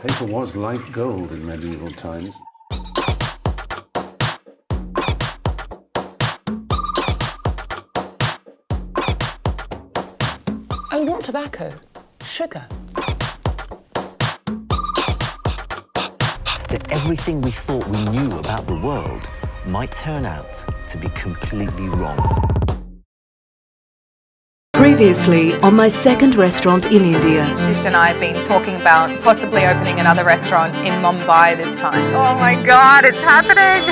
Paper was like gold in medieval times. Oh, not tobacco, sugar. That everything we thought we knew about the world might turn out to be completely wrong. Previously on my second restaurant in India. Shish and I have been talking about possibly opening another restaurant in Mumbai this time. Oh my God, it's happening!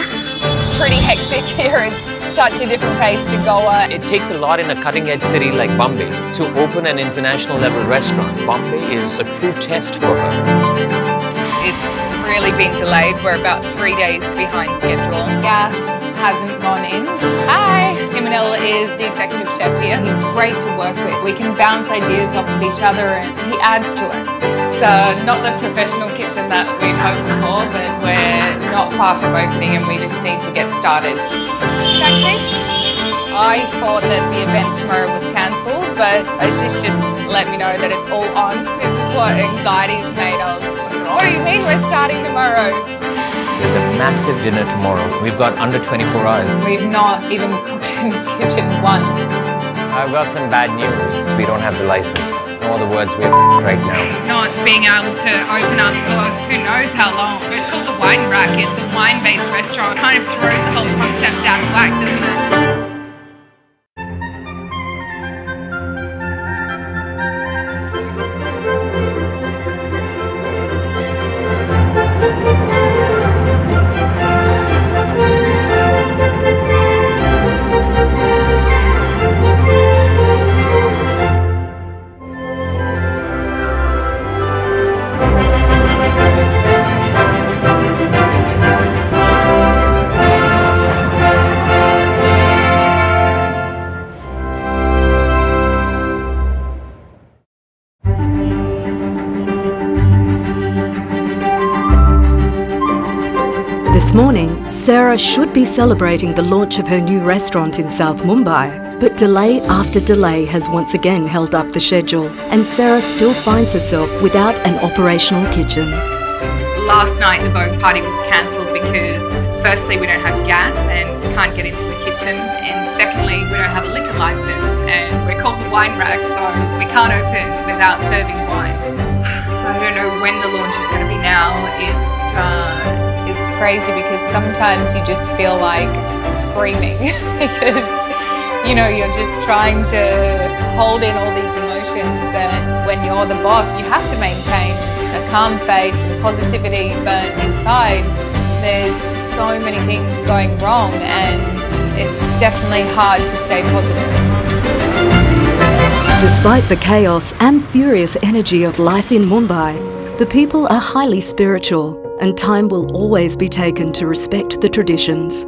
It's pretty hectic here. It's such a different pace to Goa. It takes a lot in a cutting-edge city like Bombay to open an international level restaurant. Bombay is a true test for her. It's really been delayed. We're about 3 days behind schedule. Gas hasn't gone in. Hi! Himanil is the executive chef here. He's great to work with. We can bounce ideas off of each other and he adds to it. It's not the professional kitchen that we'd hoped for, but we're not far from opening and we just need to get started. Taxi? I thought that the event tomorrow was cancelled, but Ashish just let me know that it's all on. This is what anxiety is made of. What do you mean we're starting tomorrow? There's a massive dinner tomorrow. We've got under 24 hours. We've not even cooked in this kitchen once. I've got some bad news. We don't have the license. No other words, we're right now. Not being able to open up for who knows how long. It's called the Wine Rack. It's a wine-based restaurant. It kind of throws the whole concept out of whack, doesn't it? This morning, Sarah should be celebrating the launch of her new restaurant in South Mumbai, but delay after delay has once again held up the schedule, and Sarah still finds herself without an operational kitchen. Last night the Vogue party was cancelled because firstly we don't have gas and can't get into the kitchen, and secondly we don't have a liquor license and we're called the Wine Rack, so we can't open without serving wine. I don't know when the launch is going to be now. It's crazy because sometimes you just feel like screaming because you're just trying to hold in all these emotions that when you're the boss you have to maintain a calm face and positivity, but inside there's so many things going wrong and it's definitely hard to stay positive. Despite the chaos and furious energy of life in Mumbai, the people are highly spiritual, and time will always be taken to respect the traditions.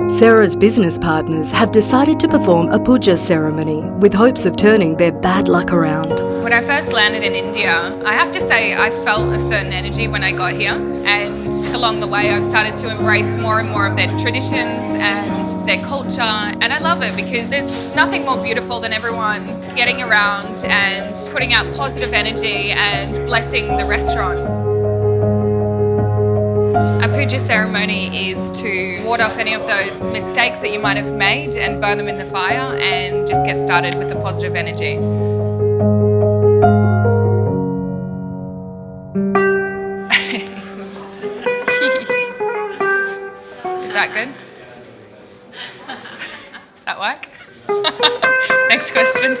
Sarah's business partners have decided to perform a puja ceremony with hopes of turning their bad luck around. When I first landed in India, I have to say I felt a certain energy when I got here, and along the way I've started to embrace more and more of their traditions and their culture, and I love it because there's nothing more beautiful than everyone getting around and putting out positive energy and blessing the restaurant. A puja ceremony is to ward off any of those mistakes that you might have made and burn them in the fire and just get started with a positive energy. Is that good? Does that work? Next question.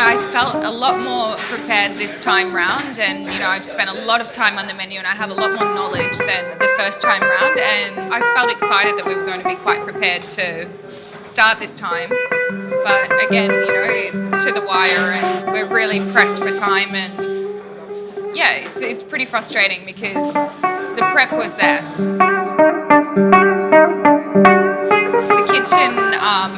I felt a lot more prepared this time round, and I've spent a lot of time on the menu and I have a lot more knowledge than the first time round, and I felt excited that we were going to be quite prepared to start this time. But again, it's to the wire and we're really pressed for time, and yeah, it's pretty frustrating because the prep was there. The kitchen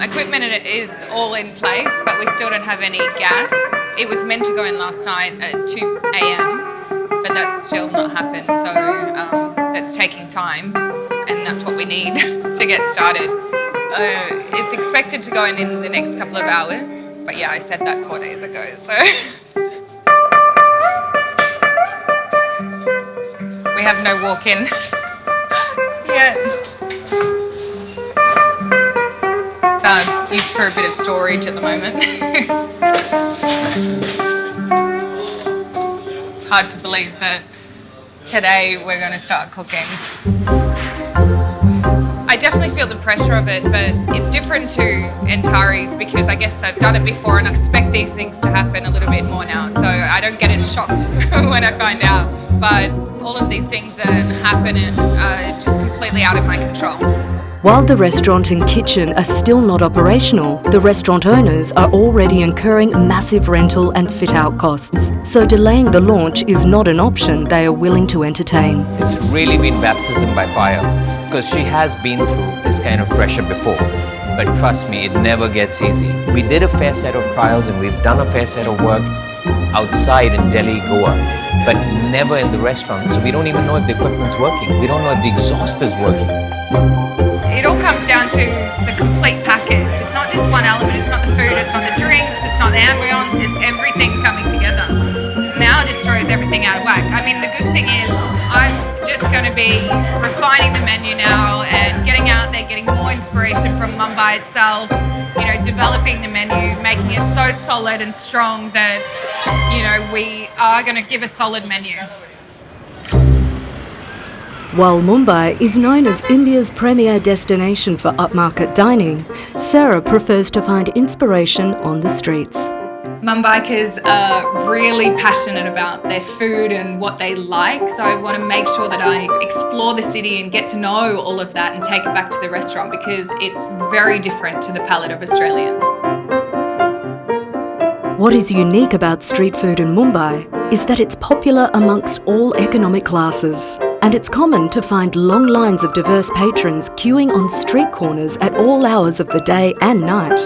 equipment is all in place, but we still don't have any gas. It was meant to go in last night at 2 a.m, but that's still not happened, so that's taking time, and that's what we need to get started. It's expected to go in the next couple of hours. But yeah, I said that 4 days ago, so. We have no walk-in yet. It's used for a bit of storage at the moment. It's hard to believe that today we're going to start cooking. I definitely feel the pressure of it, but it's different to Antares because I guess I've done it before and I expect these things to happen a little bit more now, so I don't get as shocked when I find out. But all of these things that happen are just completely out of my control. While the restaurant and kitchen are still not operational, the restaurant owners are already incurring massive rental and fit-out costs. So delaying the launch is not an option they are willing to entertain. It's really been baptism by fire because she has been through this kind of pressure before. But trust me, it never gets easy. We did a fair set of trials and we've done a fair set of work outside in Delhi, Goa, but never in the restaurant. So we don't even know if the equipment's working. We don't know if the exhaust is working. It all comes down to the complete package. It's not just one element. It's not the food, it's not the drinks, it's not the ambience, it's everything coming together. Now it just throws everything out of whack. I mean, the good thing is I'm just going to be refining the menu now and getting out there, getting more inspiration from Mumbai itself, you know, developing the menu, making it so solid and strong that, you know, we are going to give a solid menu. While Mumbai is known as India's premier destination for upmarket dining, Sarah prefers to find inspiration on the streets. Mumbaikers are really passionate about their food and what they like, so I want to make sure that I explore the city and get to know all of that and take it back to the restaurant because it's very different to the palate of Australians. What is unique about street food in Mumbai is that it's popular amongst all economic classes. And it's common to find long lines of diverse patrons queuing on street corners at all hours of the day and night.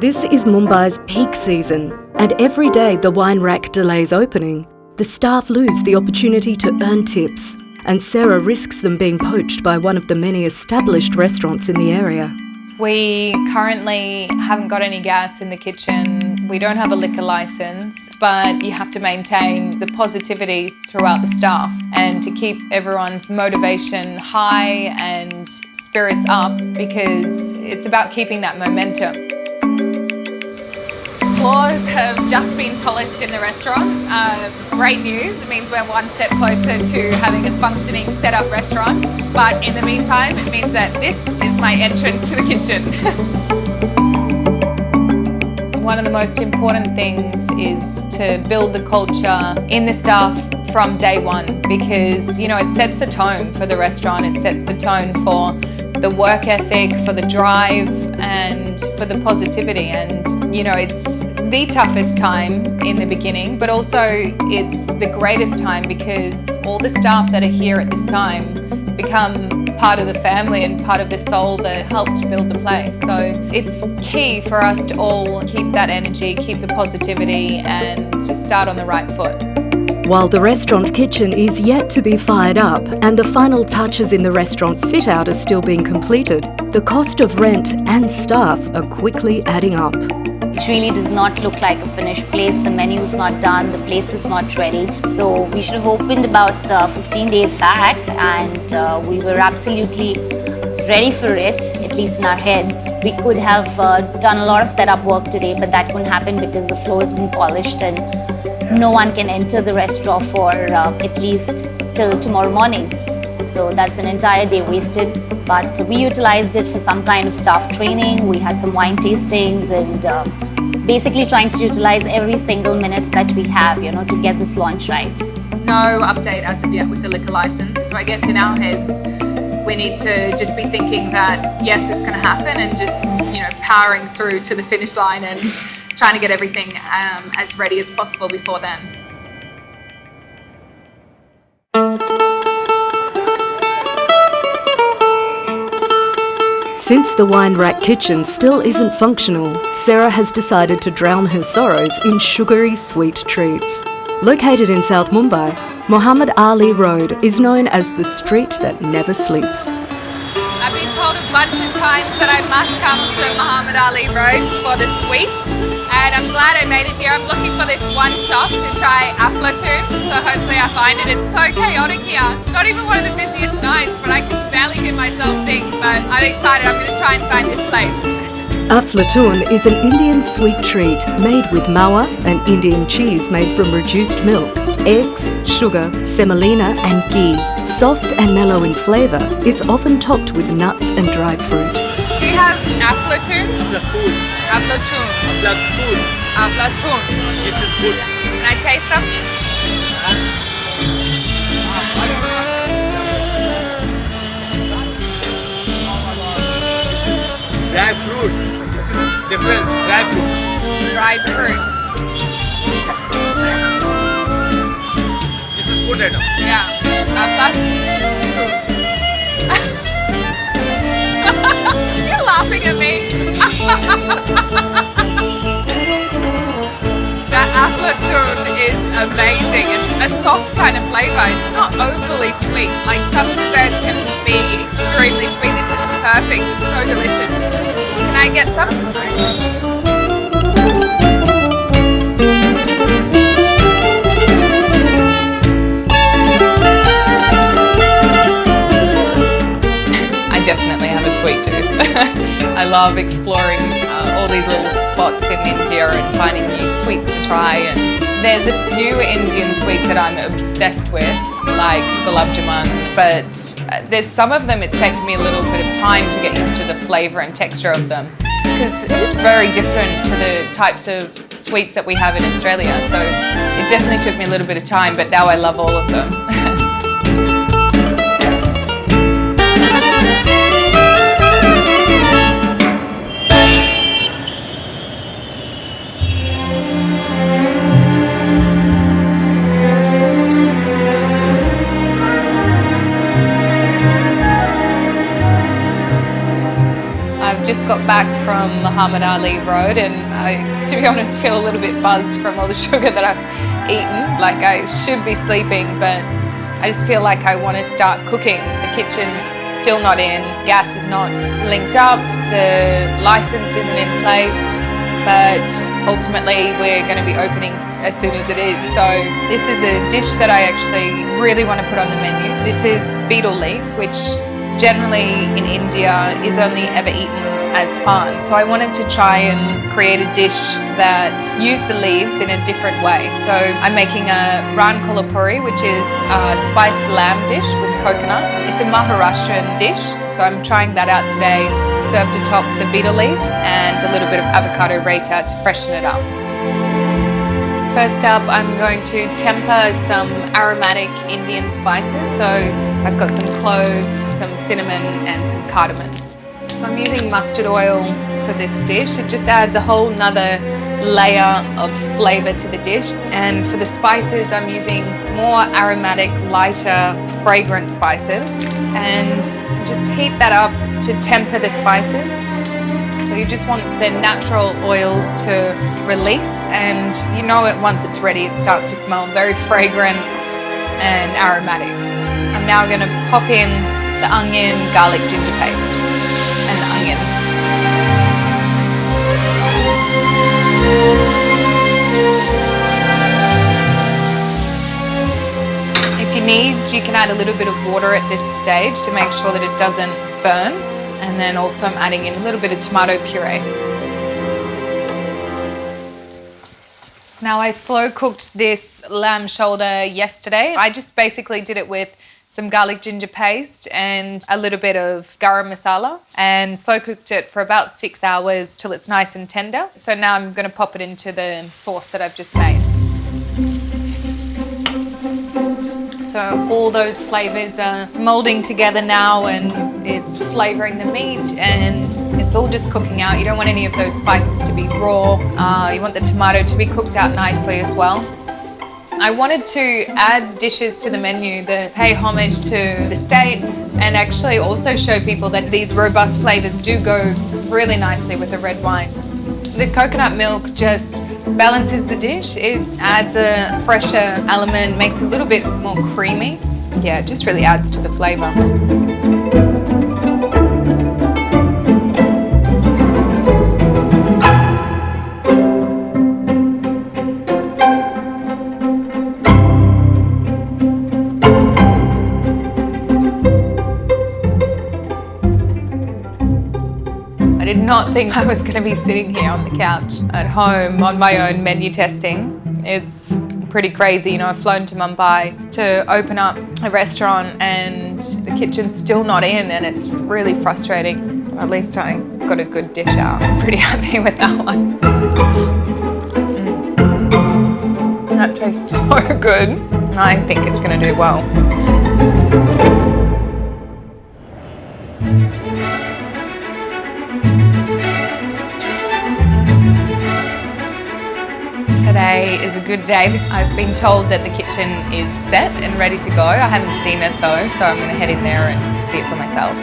This is Mumbai's peak season, and every day the wine rack delays opening, the staff lose the opportunity to earn tips, and Sarah risks them being poached by one of the many established restaurants in the area. We currently haven't got any gas in the kitchen. We don't have a liquor license, but you have to maintain the positivity throughout the staff and to keep everyone's motivation high and spirits up because it's about keeping that momentum. Floors have just been polished in the restaurant. Great news. It means we're one step closer to having a functioning set-up restaurant. But in the meantime, it means that this is my entrance to the kitchen. One of the most important things is to build the culture in the staff from day one because, you know, it sets the tone for the restaurant. It sets the tone for the work ethic, for the drive and for the positivity. And, you know, it's the toughest time in the beginning, but also it's the greatest time because all the staff that are here at this time become part of the family and part of the soul that helped build the place. So it's key for us to all keep that energy, keep the positivity and to start on the right foot. While the restaurant kitchen is yet to be fired up and the final touches in the restaurant fit-out are still being completed, the cost of rent and staff are quickly adding up. It really does not look like a finished place. The menu is not done, the place is not ready. So we should have opened about 15 days back and we were absolutely ready for it, at least in our heads. We could have done a lot of setup work today, but that couldn't happen because the floor has been polished and no one can enter the restaurant for at least till tomorrow morning. So that's an entire day wasted. But we utilized it for some kind of staff training. We had some wine tastings and basically trying to utilize every single minute that we have, you know, to get this launch right. No update as of yet with the liquor license. So I guess in our heads, we need to just be thinking that yes, it's going to happen and just, you know, powering through to the finish line and trying to get everything as ready as possible before then. Since the wine rack kitchen still isn't functional, Sarah has decided to drown her sorrows in sugary sweet treats. Located in South Mumbai, Muhammad Ali Road is known as the street that never sleeps. I've been told a bunch of times that I must come to Muhammad Ali Road for the sweets, and I'm glad I made it here. I'm looking for this one shop to try aflatoon, so hopefully I find it. It's so chaotic here. It's not even one of the busiest nights, but I can barely hear myself think, but I'm excited. I'm going to try and find this place. Aflatoon is an Indian sweet treat made with mawa, an Indian cheese made from reduced milk, eggs, sugar, semolina and ghee. Soft and mellow in flavour, it's often topped with nuts and dried fruit. Do you have aflatoon? Aflatoon. Aflatoon. This is good. Can I taste them? This is dry fruit. This is different. Dry fruit. Dried fruit. This is good item. Yeah. Aflatoon. You're laughing at me. That aflatoon is amazing. It's a soft kind of flavour. It's not overly sweet. Like some desserts can be extremely sweet. This is perfect. It's so delicious. Can I get some? I definitely have a sweet tooth. I love exploring all these little spots in India and finding new sweets to try. And there's a few Indian sweets that I'm obsessed with, like gulab jamun, but there's some of them it's taken me a little bit of time to get used to the flavour and texture of them, because they're just very different to the types of sweets that we have in Australia. So it definitely took me a little bit of time, but now I love all of them. Just got back from Muhammad Ali Road, and I, to be honest, feel a little bit buzzed from all the sugar that I've eaten. Like I should be sleeping, but I just feel like I want to start cooking. The kitchen's still not in, gas is not linked up, the license isn't in place, but ultimately we're going to be opening as soon as it is. So this is a dish that I actually really want to put on the menu. This is betel leaf, which generally in India is only ever eaten as pan. So I wanted to try and create a dish that used the leaves in a different way. So I'm making a ran kolhapuri, which is a spiced lamb dish with coconut. It's a Maharashtrian dish, so I'm trying that out today, served atop the betel leaf and a little bit of avocado raita to freshen it up. First up, I'm going to temper some aromatic Indian spices. So I've got some cloves, some cinnamon and some cardamom. So I'm using mustard oil for this dish. It just adds a whole nother layer of flavour to the dish. And for the spices, I'm using more aromatic, lighter, fragrant spices. And just heat that up to temper the spices. So you just want the natural oils to release, and you know it once it's ready, it starts to smell very fragrant and aromatic. I'm now going to pop in the onion, garlic, ginger paste and the onions. If you need, you can add a little bit of water at this stage to make sure that it doesn't burn. And then also I'm adding in a little bit of tomato puree. Now I slow cooked this lamb shoulder yesterday. I just basically did it with some garlic ginger paste and a little bit of garam masala, and slow cooked it for about 6 hours till it's nice and tender. So now I'm going to pop it into the sauce that I've just made. So all those flavours are moulding together now, and it's flavouring the meat, and it's all just cooking out. You don't want any of those spices to be raw. You want the tomato to be cooked out nicely as well. I wanted to add dishes to the menu that pay homage to the state, and actually also show people that these robust flavours do go really nicely with the red wine. The coconut milk just balances the dish. It adds a fresher element, makes it a little bit more creamy. Yeah, it just really adds to the flavour. I did not think I was going to be sitting here on the couch at home on my own menu testing. It's pretty crazy. You know, I've flown to Mumbai to open up a restaurant and the kitchen's still not in, and it's really frustrating. At least I got a good dish out. I'm pretty happy with that one. That tastes so good. I think it's going to do well. Today is a good day. I've been told that the kitchen is set and ready to go. I haven't seen it though, so I'm going to head in there and see it for myself.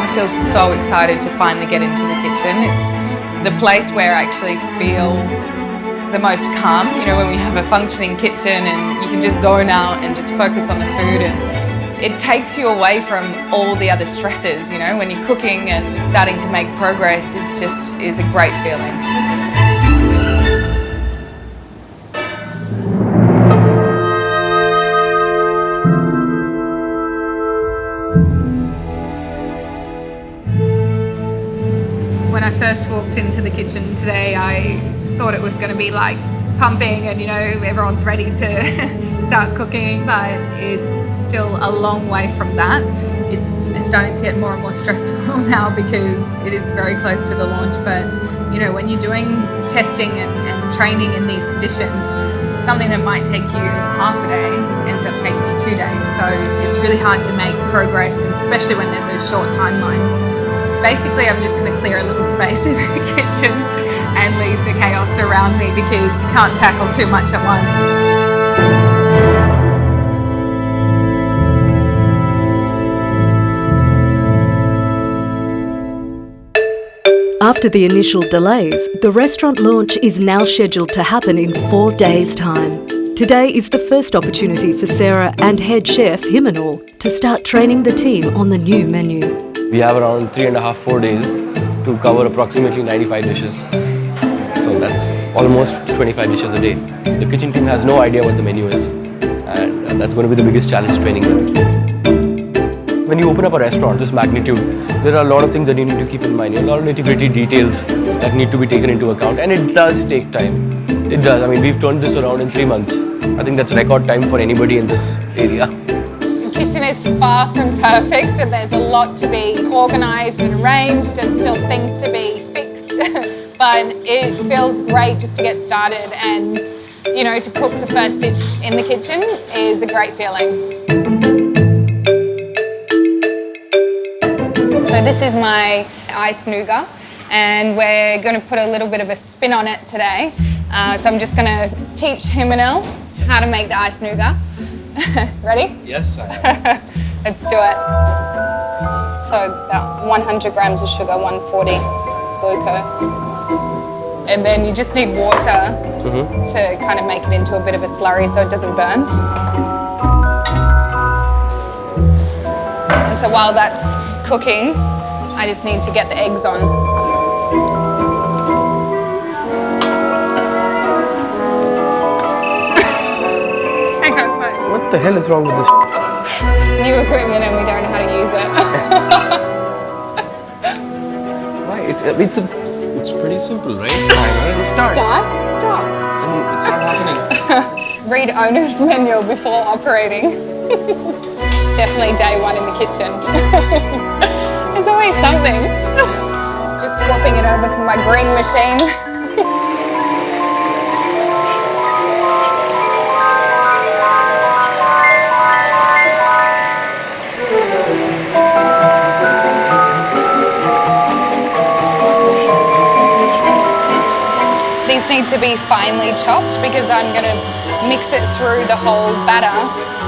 I feel so excited to finally get into the kitchen. It's the place where I actually feel the most calm, you know, when we have a functioning kitchen and you can just zone out and just focus on the food, and it takes you away from all the other stresses, you know, when you're cooking and starting to make progress. It just is a great feeling. When I first walked into the kitchen today, I thought it was going to be like pumping and, you know, everyone's ready to start cooking, but it's still a long way from that. It's starting to get more and more stressful now because it is very close to the launch, but you know, when you're doing testing and training in these conditions, something that might take you half a day ends up taking you 2 days. So it's really hard to make progress, and especially when there's a short timeline. Basically, I'm just going to clear a little space in the kitchen and leave the chaos around me because you can't tackle too much at once. After the initial delays, the restaurant launch is now scheduled to happen in 4 days' time. Today is the first opportunity for Sarah and head chef Himanul to start training the team on the new menu. We have around 3.5–4 days to cover approximately 95 dishes. So that's almost 25 dishes a day. The kitchen team has no idea what the menu is, and that's going to be the biggest challenge, training them. When you open up a restaurant, this magnitude, there are a lot of things that you need to keep in mind. A lot of nitty-gritty details that need to be taken into account, and it does take time. It does. I mean, we've turned this around in 3 months. I think that's record time for anybody in this area. The kitchen is far from perfect, and there's a lot to be organised and arranged and still things to be fixed. But it feels great just to get started, and you know, to cook the first dish in the kitchen is a great feeling. So this is my ice nougat, and we're going to put a little bit of a spin on it today. So I'm just going to teach Himanul how to make the ice nougat. Ready? Yes, I am. Let's do it. So about 100 grams of sugar, 140 glucose. And then you just need water to kind of make it into a bit of a slurry so it doesn't burn. And so while that's cooking, I just need to get the eggs on. Hang on, wait. What the hell is wrong with this? New equipment and we don't know how to use it. Why? It's pretty simple, right? Start. Stop. And it's not happening. Read owner's manual before operating. It's definitely day one in the kitchen. There's always something. Just swapping it over for my green machine. These need to be finely chopped because I'm going to mix it through the whole batter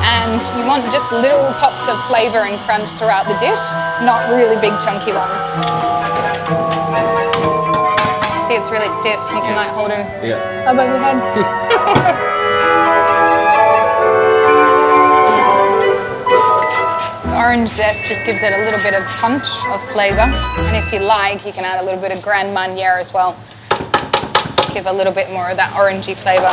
And you want just little pops of flavour and crunch throughout the dish, not really big chunky ones. See, it's really stiff. You can like hold it above your head. Orange zest just gives it a little bit of punch of flavour. And if you like, you can add a little bit of Grand Marnier as well. Give a little bit more of that orangey flavour.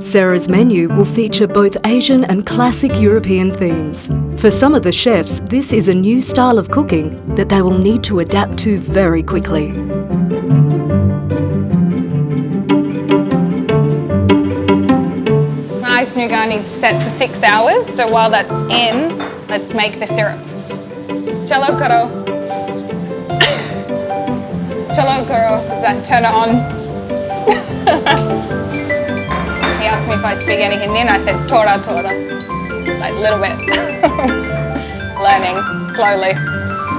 Sarah's menu will feature both Asian and classic European themes. For some of the chefs, this is a new style of cooking that they will need to adapt to very quickly. Ice nougat needs to set for 6 hours, so while that's in, let's make the syrup. Chalo karo. Chalo karo, does that turn it on? He asked me if I speak any Hindi and I said tora tora. It's like a little bit. Learning, slowly.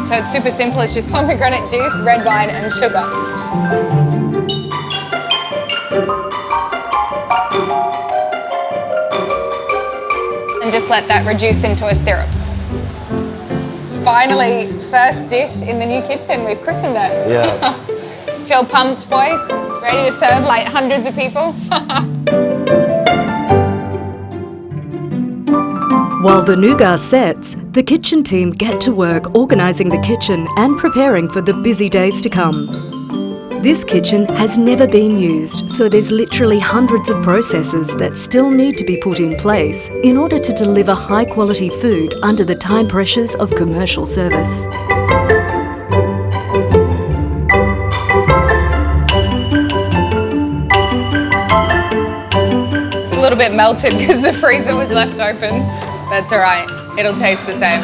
So it's super simple, it's just pomegranate juice, red wine and sugar. And just let that reduce into a syrup. Finally, first dish in the new kitchen, we've christened it. Yeah. Feel pumped, boys? Ready to serve like hundreds of people? While the nougat sets, the kitchen team get to work organising the kitchen and preparing for the busy days to come. This kitchen has never been used, so there's literally hundreds of processes that still need to be put in place in order to deliver high-quality food under the time pressures of commercial service. It's a little bit melted because the freezer was left open. That's all right. It'll taste the same.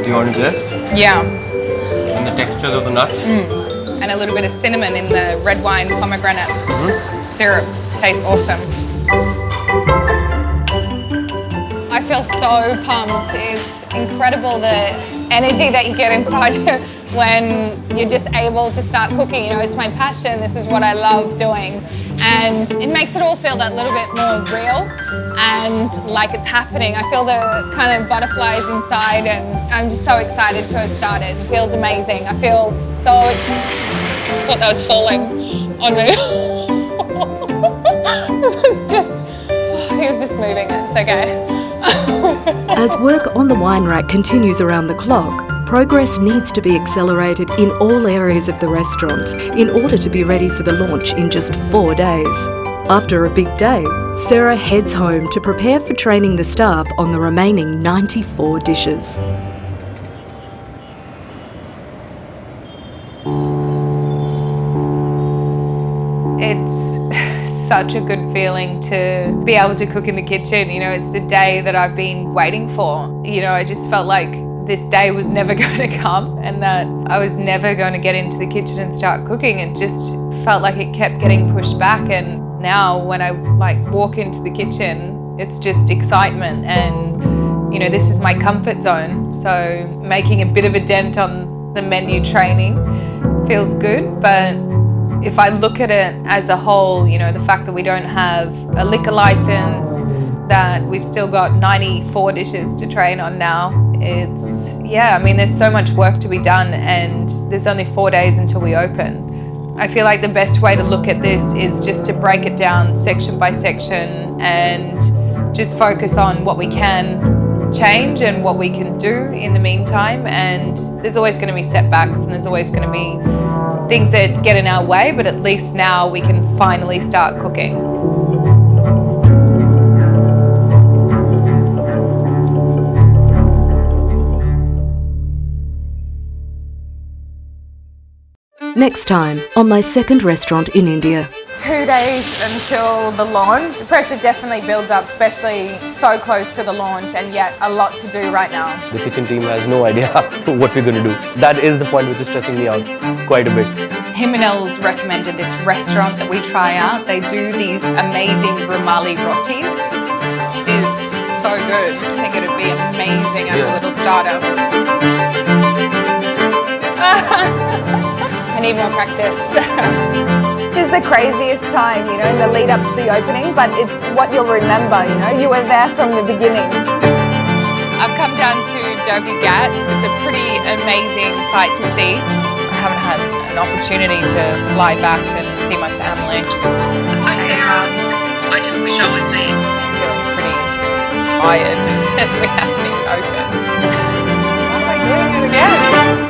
The orange zest? Yeah. And the textures of the nuts? And a little bit of cinnamon in the red wine pomegranate syrup. Tastes awesome. I feel so pumped. It's incredible the energy that you get inside when you're just able to start cooking. You know, it's my passion. This is what I love doing. And it makes it all feel that little bit more real and like it's happening. I feel the kind of butterflies inside and I'm just so excited to have started. It feels amazing. I feel so... I thought that was falling on me. He was just moving it. It's okay. As work on the wine rack continues around the clock, progress needs to be accelerated in all areas of the restaurant in order to be ready for the launch in just 4 days. After a big day, Sarah heads home to prepare for training the staff on the remaining 94 dishes. It's such a good feeling to be able to cook in the kitchen. You know, it's the day that I've been waiting for. You know, I just felt like this day was never going to come and that I was never going to get into the kitchen and start cooking. It just felt like it kept getting pushed back, and now when I walk into the kitchen, it's just excitement, and you know, this is my comfort zone. So making a bit of a dent on the menu training feels good, but if I look at it as a whole, you know, the fact that we don't have a liquor license, that we've still got 94 dishes to train on now, it's, yeah, I mean, there's so much work to be done and there's only 4 days until we open. I feel like the best way to look at this is just to break it down section by section and just focus on what we can change and what we can do in the meantime. And there's always going to be setbacks and there's always going to be things that get in our way, but at least now we can finally start cooking. Next time on my second restaurant in India. 2 days until the launch. The pressure definitely builds up, especially so close to the launch, and yet a lot to do right now. The kitchen team has no idea what we're going to do. That is the point which is stressing me out quite a bit. Himanel's recommended this restaurant that we try out. They do these amazing rumali rotis. This is so good. I think it'd be amazing as a little starter. I need more practice. This is the craziest time, you know, in the lead up to the opening, but it's what you'll remember, you know, you were there from the beginning. I've come down to Derby Ghat. It's a pretty amazing sight to see. I haven't had an opportunity to fly back and see my family. Hi Sarah, I just wish I was there. I'm feeling pretty tired and we haven't even opened. Why am I doing it again?